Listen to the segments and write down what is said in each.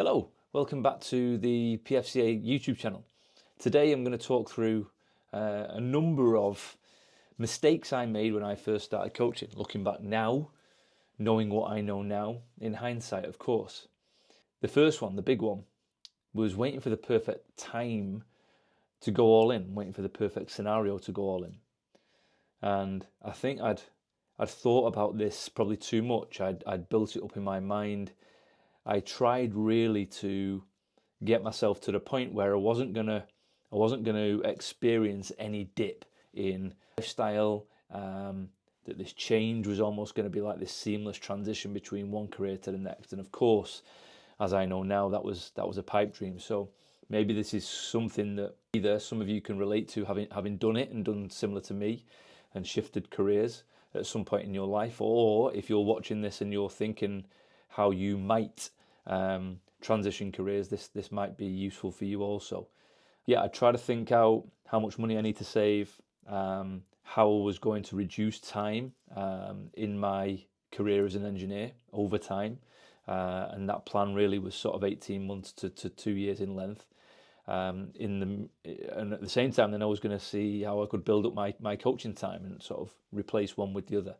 Hello, welcome back to the PFCA YouTube channel. Today I'm going to talk through a number of mistakes I made when I first started coaching. Looking back now, knowing what I know now, in hindsight of course. The first one, the big one, was waiting for the perfect time to go all in, waiting for the perfect scenario to go all in. And I think I'd thought about this probably too much. I'd built it up in my mind. I tried really to get myself to the point where I wasn't gonna experience any dip in lifestyle. That this change was almost going to be like this seamless transition between one career to the next. And of course, as I know now, that was a pipe dream. So maybe this is something that either some of you can relate to, having done it and done similar to me, and shifted careers at some point in your life, or if you're watching this and you're thinking how you might transition careers, this might be useful for you also. Yeah, I try to think out how much money I need to save, how I was going to reduce time in my career as an engineer over time, and that plan really was sort of 18 months to 2 years in length. And at the same time, then I was going to see how I could build up my coaching time and sort of replace one with the other.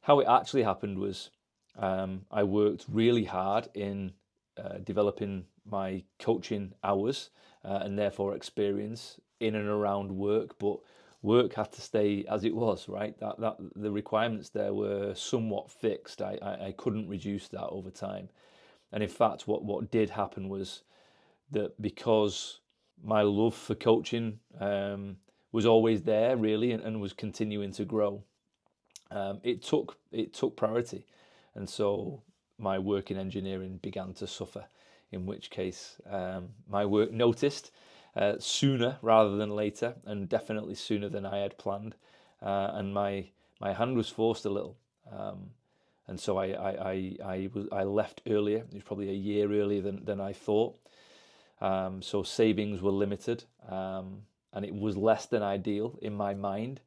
How it actually happened was I worked really hard in developing my coaching hours and therefore experience in and around work, but work had to stay as it was, right? That the requirements there were somewhat fixed. I couldn't reduce that over time. And in fact, what did happen was that because my love for coaching was always there really, and was continuing to grow, it took priority. And so my work in engineering began to suffer, in which case my work noticed sooner rather than later, and definitely sooner than I had planned, and my hand was forced a little, and so I left earlier. It was probably a year earlier than I thought. So savings were limited, and it was less than ideal in my mind.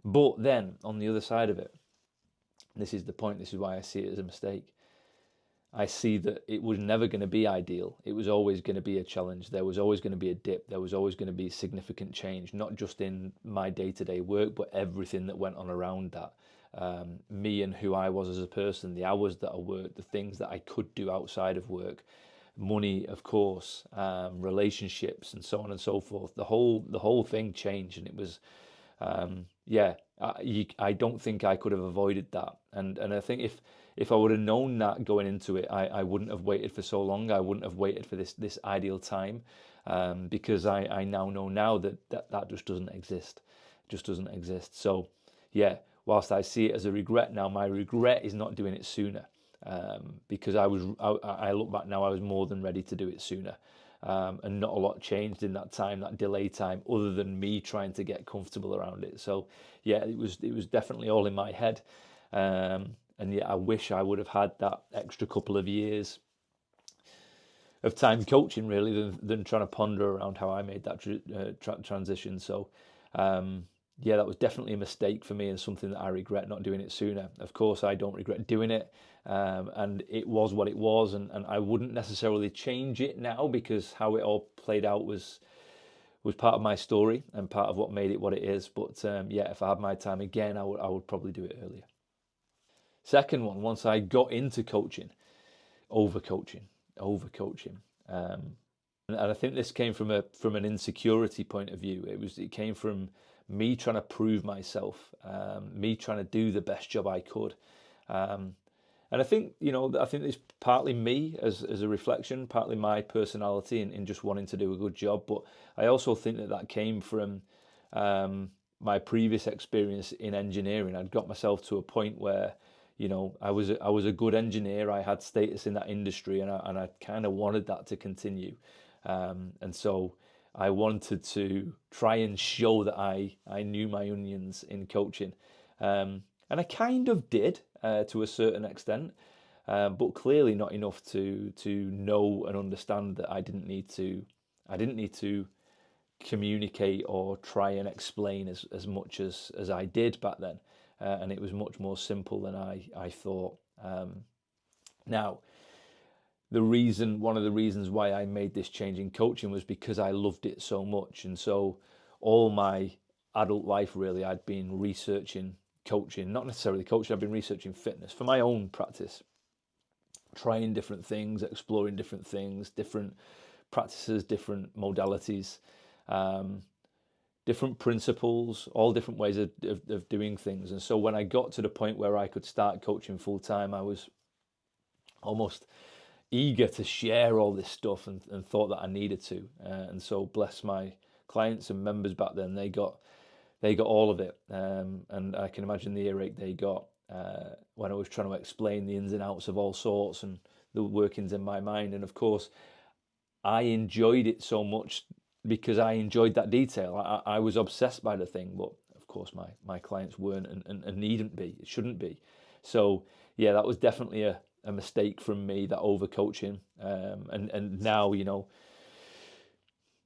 But then on the other side of it, this is the point, this is why I see it as a mistake. I see that it was never going to be ideal. It was always going to be a challenge. There was always going to be a dip. There was always going to be significant change, not just in my day-to-day work, but everything that went on around that. Me and who I was as a person, the hours that I worked, the things that I could do outside of work, money, of course, relationships, and so on and so forth. The whole thing changed, and it was, I don't think I could have avoided that. And I think if I would have known that going into it, I wouldn't have waited for so long. I wouldn't have waited for this ideal time, because I now know that just doesn't exist. It just doesn't exist. So yeah, whilst I see it as a regret now, my regret is not doing it sooner, because I look back now, I was more than ready to do it sooner. And not a lot changed in that time, that delay time, other than me trying to get comfortable around it. So yeah, it was definitely all in my head, and yeah, I wish I would have had that extra couple of years of time coaching really than trying to ponder around how I made that transition. So yeah, that was definitely a mistake for me, and something that I regret not doing it sooner. Of course, I don't regret doing it, and it was what it was, and I wouldn't necessarily change it now, because how it all played out was part of my story and part of what made it what it is. But yeah, if I had my time again, I would probably do it earlier. Second one, once I got into coaching, overcoaching. And I think this came from an insecurity point of view. It came from me trying to prove myself, me trying to do the best job I could. And I think, it's partly me as a reflection, partly my personality in just wanting to do a good job. But I also think that came from my previous experience in engineering. I'd got myself to a point where, I was a good engineer. I had status in that industry, and I kind of wanted that to continue. And so I wanted to try and show that I knew my onions in coaching. And I kind of did to a certain extent, but clearly not enough to know and understand that I didn't need to communicate or try and explain as much as I did back then. And it was much more simple than I thought. Now, one of the reasons why I made this change in coaching was because I loved it so much. And so all my adult life, really, I'd been researching coaching, not necessarily coaching, I've been researching fitness for my own practice, trying different things, exploring different things, different practices, different modalities, different principles, all different ways of doing things. And so when I got to the point where I could start coaching full time, I was almost eager to share all this stuff, and thought that I needed to. And so bless my clients and members back then, they got all of it. And I can imagine the earache they got when I was trying to explain the ins and outs of all sorts and the workings in my mind. And of course, I enjoyed it so much because I enjoyed that detail. I was obsessed by the thing, but of course my clients weren't, and needn't be. It shouldn't be. So yeah, that was definitely a mistake from me, that overcoaching. And now,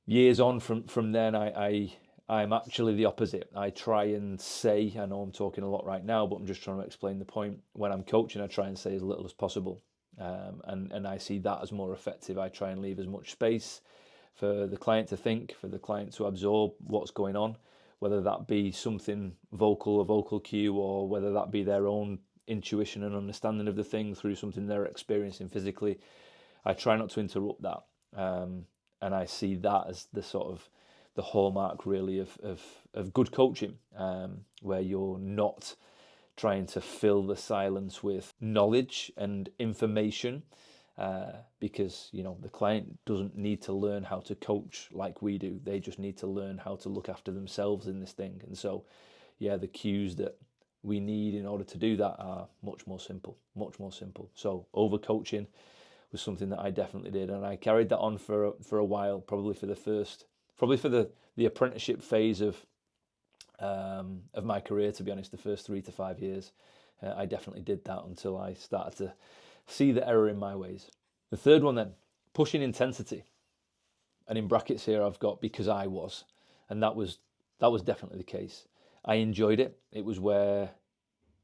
years on from then, I'm actually the opposite. I try and say, I know I'm talking a lot right now, but I'm just trying to explain the point. When I'm coaching, I try and say as little as possible. And I see that as more effective. I try and leave as much space for the client to think, for the client to absorb what's going on, whether that be something vocal, a vocal cue, or whether that be their own intuition and understanding of the thing through something they're experiencing physically. I try not to interrupt that. And I see that as the sort of the hallmark, really, of good coaching, where you're not trying to fill the silence with knowledge and information, because the client doesn't need to learn how to coach like we do. They just need to learn how to look after themselves in this thing. And so, yeah, the cues that we need in order to do that are much more simple. So overcoaching was something that I definitely did, and I carried that on for a while, probably for the apprenticeship phase of my career, to be honest. The first 3 to 5 years, I definitely did that until I started to see the error in my ways. The third one then, pushing intensity, and in brackets here I've got because I was, and that was definitely the case. I enjoyed it. It was where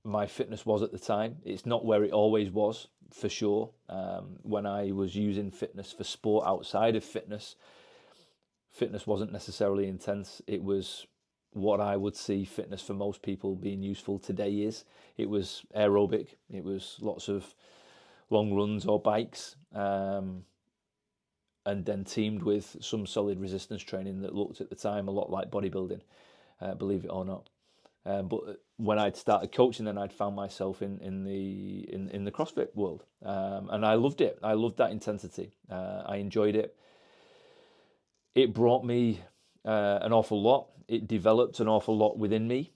my fitness was at the time. It's not where it always was, for sure. When I was using fitness for sport outside of fitness wasn't necessarily intense. It was what I would see fitness for most people being useful today is. It was aerobic. It was lots of long runs or bikes, and then teamed with some solid resistance training that looked at the time a lot like bodybuilding, believe it or not. But when I'd started coaching, then I'd found myself in the CrossFit world, and I loved it. I loved that intensity. I enjoyed it. It brought me an awful lot. It developed an awful lot within me,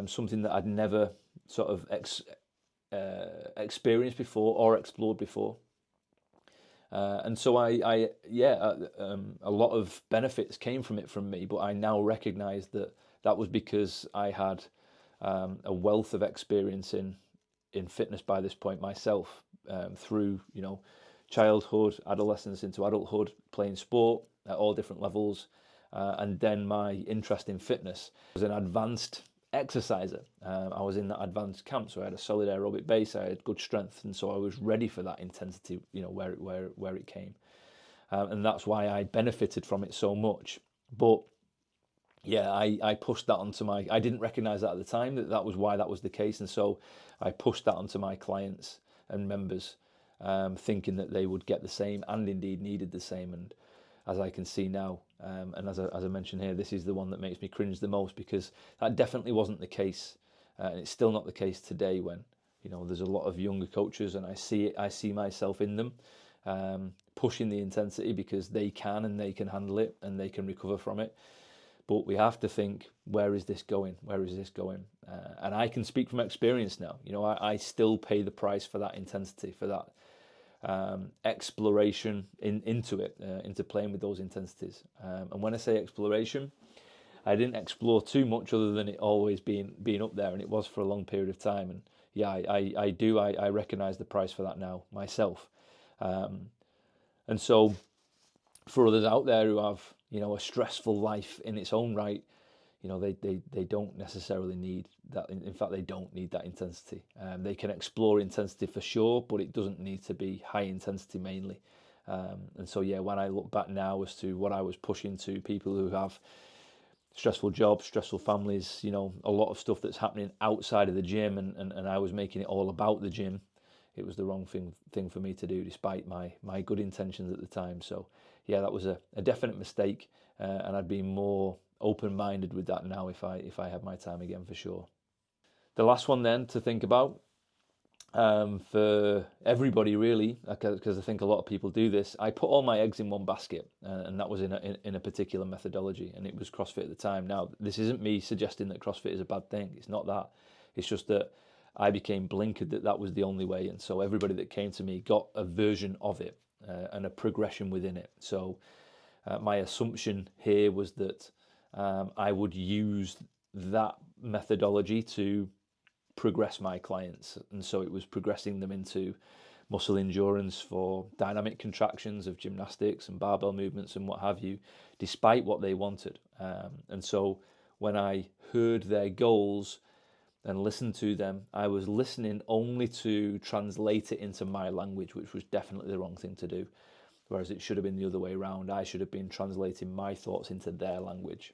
something that I'd never sort of experienced before or explored before. And so a lot of benefits came from it from me, but I now recognize that was because I had a wealth of experience in fitness by this point myself, through childhood, adolescence into adulthood, playing sport at all different levels, and then my interest in fitness was an advanced exerciser. I was in that advanced camp, so I had a solid aerobic base, I had good strength, and so I was ready for that intensity, where it came, and that's why I benefited from it so much. But yeah, I pushed that onto I didn't recognize that at the time, that was why that was the case. And so I pushed that onto my clients and members, thinking that they would get the same, and indeed needed the same. And as I can see now, and as I mentioned here, this is the one that makes me cringe the most, because that definitely wasn't the case. And it's still not the case today, when, there's a lot of younger coaches, and I see myself in them, pushing the intensity because they can, and they can handle it, and they can recover from it. But we have to think, where is this going? And I can speak from experience now. I still pay the price for that intensity, for that exploration into playing with those intensities. And when I say exploration, I didn't explore too much other than it always being up there, and it was for a long period of time. And yeah, I recognise the price for that now myself. And so for others out there who have, a stressful life in its own right, they don't necessarily need that. In fact, they don't need that intensity. They can explore intensity for sure, but it doesn't need to be high intensity mainly. And so, yeah, when I look back now as to what I was pushing to people who have stressful jobs, stressful families, a lot of stuff that's happening outside of the gym, and I was making it all about the gym, it was the wrong thing for me to do, despite my good intentions at the time. So, yeah, that was a definite mistake, and I'd be more open-minded with that now if I had my time again, for sure. The last one then to think about, for everybody really, because I think a lot of people do this, I put all my eggs in one basket, and that was in a particular methodology, and it was CrossFit at the time. Now, this isn't me suggesting that CrossFit is a bad thing. It's not that. It's just that I became blinkered that was the only way, and so everybody that came to me got a version of it, and a progression within it. So my assumption here was that I would use that methodology to progress my clients, and so it was progressing them into muscle endurance for dynamic contractions of gymnastics and barbell movements and what have you, despite what they wanted. And so when I heard their goals and listened to them, I was listening only to translate it into my language, which was definitely the wrong thing to do, whereas it should have been the other way around. I should have been translating my thoughts into their language.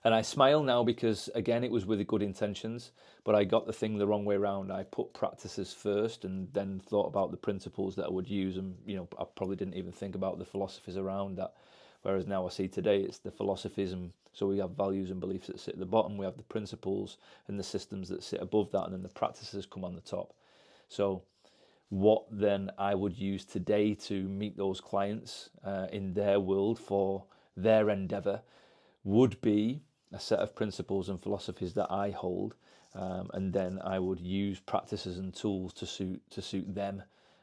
And I smile now because, again, it was with good intentions, but I got the thing the wrong way around. I put practices first and then thought about the principles that I would use. And, I probably didn't even think about the philosophies around that. Whereas now I see today it's the philosophies. And so we have values and beliefs that sit at the bottom. We have the principles and the systems that sit above that. And then the practices come on the top. So what then I would use today to meet those clients in their world for their endeavor would be a set of principles and philosophies that I hold, and then I would use practices and tools to suit them,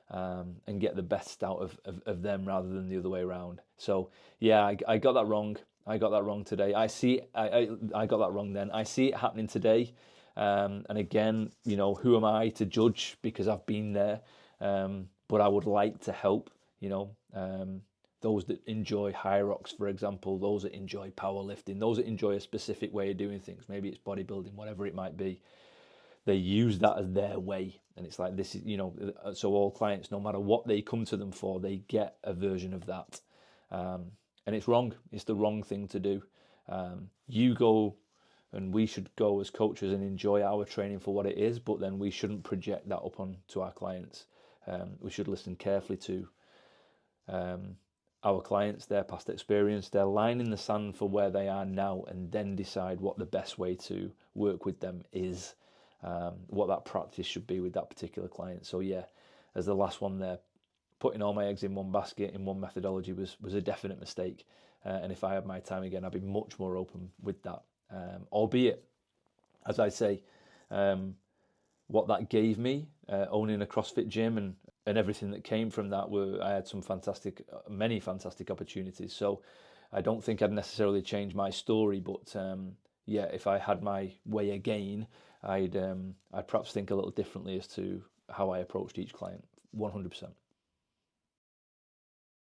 and get the best out of them rather than the other way around. So yeah, I got that wrong. I got that wrong today. I got that wrong then. I see it happening today, and again, who am I to judge because I've been there? But I would like to help. Those that enjoy high rocks, for example, those that enjoy powerlifting, those that enjoy a specific way of doing things, maybe it's bodybuilding, whatever it might be, they use that as their way. And it's like, this is, so all clients, no matter what they come to them for, they get a version of that. And it's wrong. It's the wrong thing to do. You go, and we should go as coaches and enjoy our training for what it is, but then we shouldn't project that up onto our clients. We should listen carefully to our clients, their past experience, their line in the sand for where they are now, and then decide what the best way to work with them is, what that practice should be with that particular client. So yeah, as the last one there, putting all my eggs in one basket in one methodology was a definite mistake. And if I had my time again, I'd be much more open with that. Albeit, as I say, what that gave me, owning a CrossFit gym and everything that came from that, I had many fantastic opportunities. So I don't think I'd necessarily change my story, but yeah, if I had my way again, I'd perhaps think a little differently as to how I approached each client. 100%.